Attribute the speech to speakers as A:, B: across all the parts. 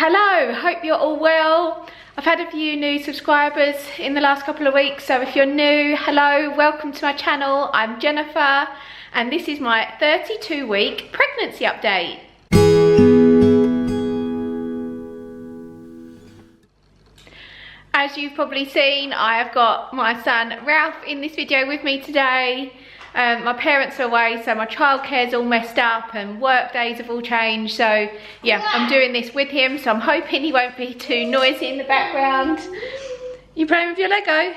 A: Hello, hope you're all well. I've had a few new subscribers in the last couple of weeks, so if you're new, hello, welcome to my channel. I'm Jennifer and this is my 32-week pregnancy update. As you've probably seen, I have got my son Ralph in this video with me today. My parents are away, so my childcare's all messed up and work days have all changed, so yeah, I'm doing this with him, so I'm hoping he won't be too noisy in the background. You playing with your Lego?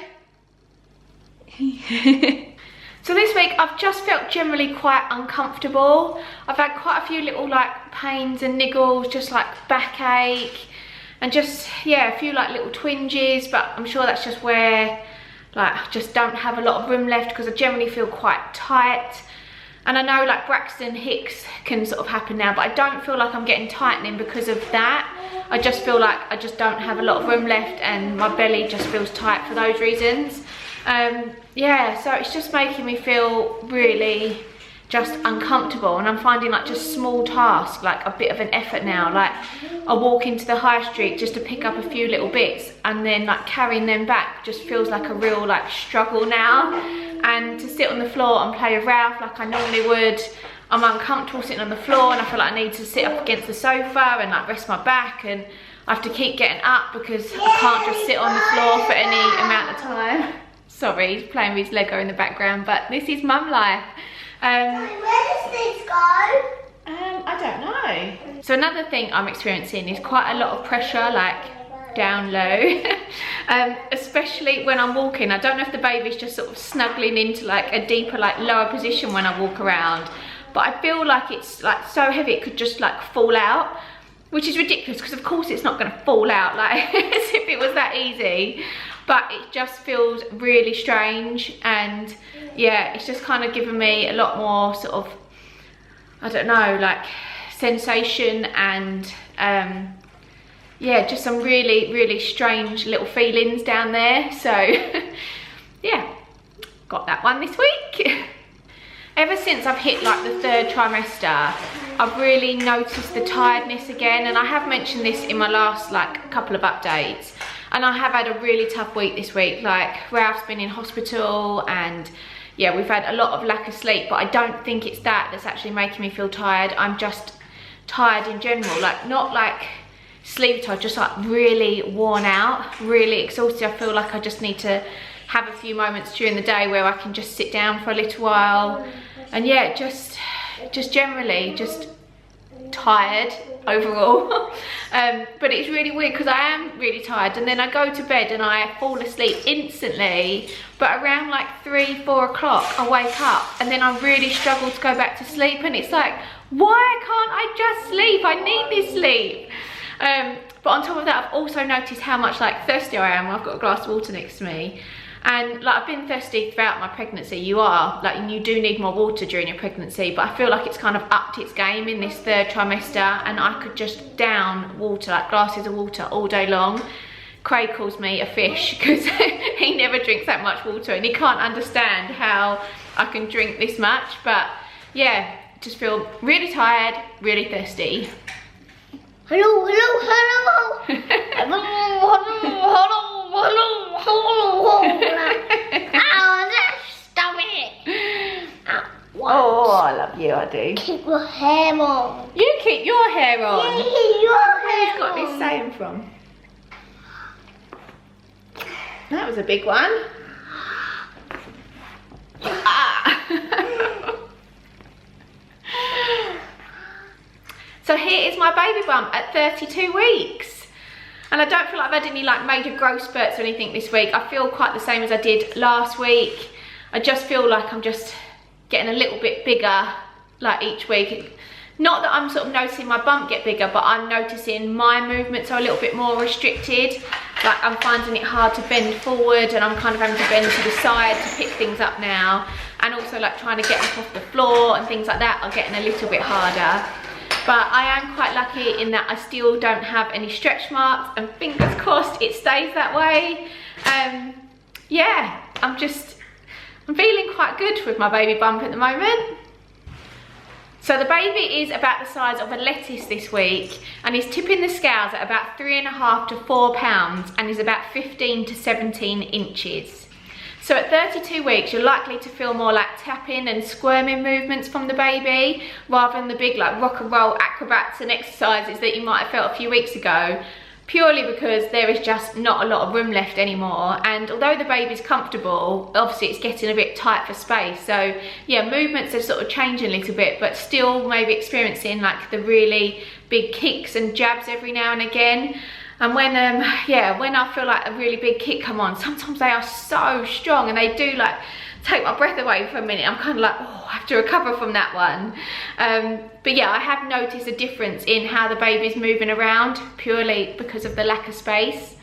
A: So this week I've just felt generally quite uncomfortable. I've had quite a few little like pains and niggles, just like backache and just, yeah, a few like little twinges, but I'm sure that's just where like I just don't have a lot of room left because I generally feel quite tight. And I know like Braxton Hicks can sort of happen now, but I don't feel like I'm getting tightening because of that. I just feel like I just don't have a lot of room left and my belly just feels tight for those reasons. Yeah, so it's just making me feel really just uncomfortable, and I'm finding like just small tasks like a bit of an effort now. Like I walk into the high street just to pick up a few little bits and then like carrying them back just feels like a real like struggle now. And to sit on the floor and play with Ralph like I normally would, I'm uncomfortable sitting on the floor and I feel like I need to sit up against the sofa and like rest my back, and I have to keep getting up because I can't just sit on the floor for any amount of time. Sorry, he's playing with his Lego in the background, but this is mum life.
B: Where does this go?
A: I don't know. So another thing I'm experiencing is quite a lot of pressure, like down low, especially when I'm walking. I don't know if the baby's just sort of snuggling into like a deeper, like lower position when I walk around, but I feel like it's like so heavy it could just like fall out, which is ridiculous because of course it's not going to fall out like as if it was that easy. But it just feels really strange, and yeah, it's just kind of given me a lot more sort of, I don't know, like sensation and yeah, just some really strange little feelings down there. So yeah, got that one this week. Ever since I've hit like the 3rd trimester, I've really noticed the tiredness again, and I have mentioned this in my last like couple of updates. And I have had a really tough week this week. Like Ralph's been in hospital and yeah, we've had a lot of lack of sleep, but I don't think it's that that's actually making me feel tired. I'm just tired in general, like not like sleep tired, just like really worn out, really exhausted. I feel like I just need to have a few moments during the day where I can just sit down for a little while. And yeah, just generally just tired overall. But it's really weird because I am really tired and then I go to bed and I fall asleep instantly, but around like 3-4 o'clock I wake up and then I really struggle to go back to sleep, and it's like, why can't I just sleep? I need this sleep. But on top of that, I've also noticed how much like thirsty I am. I've got a glass of water next to me, and like I've been thirsty throughout my pregnancy. You do need more water during your pregnancy, but I feel like it's kind of upped its game in this 3rd trimester, and I could just down water, like glasses of water all day long. Craig calls me a fish because he never drinks that much water and he can't understand how I can drink this much. But yeah, just feel really tired, really thirsty.
B: Hello, hello, hello. Hello, hello, hello, hello. Ow, stop it.
A: Oh, I love you, I do.
B: Keep your hair on.
A: You keep your hair on.
B: Yeah, keep your hair
A: Who's got this saying from? That was a big one. Ah. So here is my baby bump at 32 weeks. And I don't feel like I've had any like major growth spurts or anything this week. I feel quite the same as I did last week. I just feel like I'm just getting a little bit bigger like each week. Not that I'm sort of noticing my bump get bigger, but I'm noticing my movements are a little bit more restricted. Like I'm finding it hard to bend forward, and I'm kind of having to bend to the side to pick things up now. And also like trying to get up off the floor and things like that are getting a little bit harder. But I am quite lucky in that I still don't have any stretch marks, and fingers crossed it stays that way. Yeah, I'm feeling quite good with my baby bump at the moment. So the baby is about the size of a lettuce this week, and he's tipping the scales at about 3.5 to 4 pounds, and is about 15 to 17 inches. So at 32 weeks, you're likely to feel more like tapping and squirming movements from the baby, rather than the big like rock and roll acrobats and exercises that you might have felt a few weeks ago, purely because there is just not a lot of room left anymore. And although the baby's comfortable, obviously it's getting a bit tight for space. So yeah, movements are sort of changing a little bit, but still maybe experiencing like the really big kicks and jabs every now and again. And when when I feel like a really big kick come on, sometimes they are so strong and they do like take my breath away for a minute. I'm kind of like, oh, I have to recover from that one. But yeah, I have noticed a difference in how the baby's moving around, purely because of the lack of space.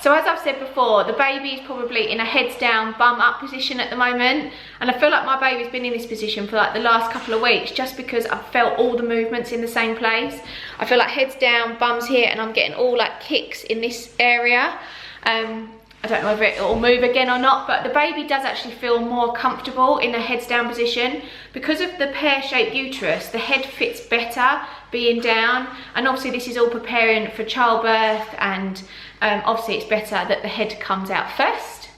A: So as I've said before, the baby is probably in a heads down, bum up position at the moment. And I feel like my baby's been in this position for like the last couple of weeks, just because I've felt all the movements in the same place. I feel like heads down, bum's here, and I'm getting all like kicks in this area. I don't know whether it will move again or not, but the baby does actually feel more comfortable in a heads down position. Because of the pear-shaped uterus, the head fits better being down, and obviously this is all preparing for childbirth, and obviously it's better that the head comes out first.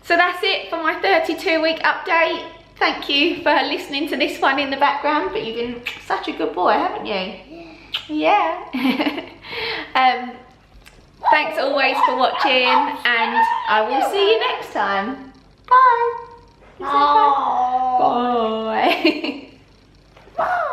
A: So that's it for my 32-week update. Thank you for listening to this one in the background, but you've been such a good boy, haven't you? Yeah. Thanks always for watching, and I will see you next time. Bye.
B: Oh.
A: Bye. Bye.